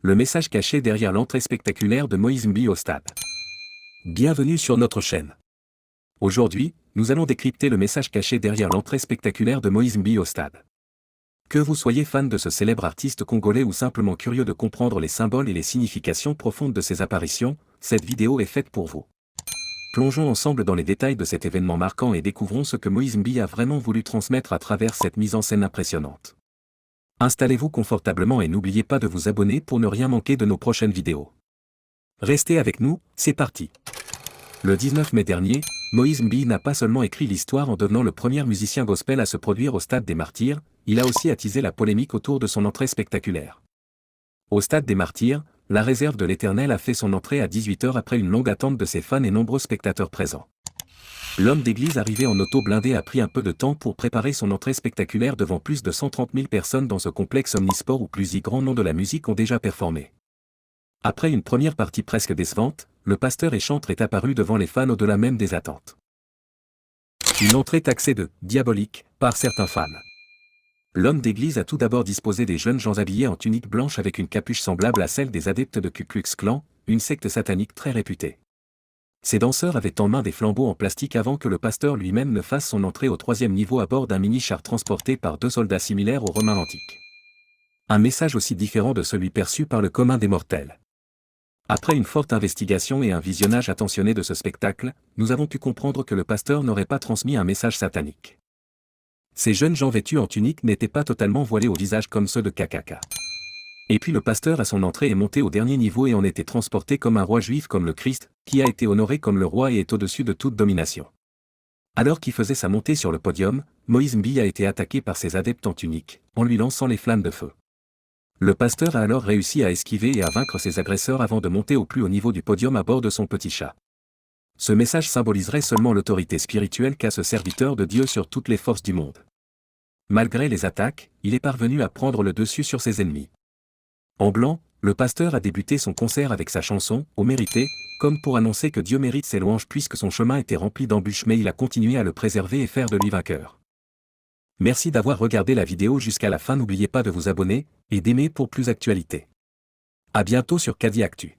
Le message caché derrière l'entrée spectaculaire de Moïse Mbi au stade. Bienvenue sur notre chaîne. Aujourd'hui, nous allons décrypter le message caché derrière l'entrée spectaculaire de Moïse Mbi au stade. Que vous soyez fan de ce célèbre artiste congolais ou simplement curieux de comprendre les symboles et les significations profondes de ses apparitions, cette vidéo est faite pour vous. Plongeons ensemble dans les détails de cet événement marquant et découvrons ce que Moïse Mbi a vraiment voulu transmettre à travers cette mise en scène impressionnante. Installez-vous confortablement et n'oubliez pas de vous abonner pour ne rien manquer de nos prochaines vidéos. Restez avec nous, c'est parti. Le 19 mai dernier, Moïse Mbi n'a pas seulement écrit l'histoire en devenant le premier musicien gospel à se produire au Stade des Martyrs, il a aussi attisé la polémique autour de son entrée spectaculaire. Au Stade des Martyrs, la réserve de l'Éternel a fait son entrée à 18h après une longue attente de ses fans et nombreux spectateurs présents. L'homme d'église arrivé en auto blindé a pris un peu de temps pour préparer son entrée spectaculaire devant plus de 130 000 personnes dans ce complexe omnisport où plusieurs grands noms de la musique ont déjà performé. Après une première partie presque décevante, le pasteur et chanteur est apparu devant les fans au-delà même des attentes. Une entrée taxée de « diabolique » par certains fans. L'homme d'église a tout d'abord disposé des jeunes gens habillés en tunique blanche avec une capuche semblable à celle des adeptes de Ku Klux Klan, une secte satanique très réputée. Ces danseurs avaient en main des flambeaux en plastique avant que le pasteur lui-même ne fasse son entrée au 3e niveau à bord d'un mini-char transporté par 2 soldats similaires aux Romains antiques. Un message aussi différent de celui perçu par le commun des mortels. Après une forte investigation et un visionnage attentionné de ce spectacle, nous avons pu comprendre que le pasteur n'aurait pas transmis un message satanique. Ces jeunes gens vêtus en tunique n'étaient pas totalement voilés au visage comme ceux de KKK. Et puis le pasteur à son entrée est monté au dernier niveau et en était transporté comme un roi juif comme le Christ, qui a été honoré comme le roi et est au-dessus de toute domination. Alors qu'il faisait sa montée sur le podium, Moïse Mbi a été attaqué par ses adeptes en tunique, en lui lançant les flammes de feu. Le pasteur a alors réussi à esquiver et à vaincre ses agresseurs avant de monter au plus haut niveau du podium à bord de son petit chat. Ce message symboliserait seulement l'autorité spirituelle qu'a ce serviteur de Dieu sur toutes les forces du monde. Malgré les attaques, il est parvenu à prendre le dessus sur ses ennemis. En blanc, le pasteur a débuté son concert avec sa chanson « Ô mérité », comme pour annoncer que Dieu mérite ses louanges puisque son chemin était rempli d'embûches mais il a continué à le préserver et faire de lui vainqueur. Merci d'avoir regardé la vidéo jusqu'à la fin, n'oubliez pas de vous abonner et d'aimer pour plus d'actualités. À bientôt sur Kadi Actu.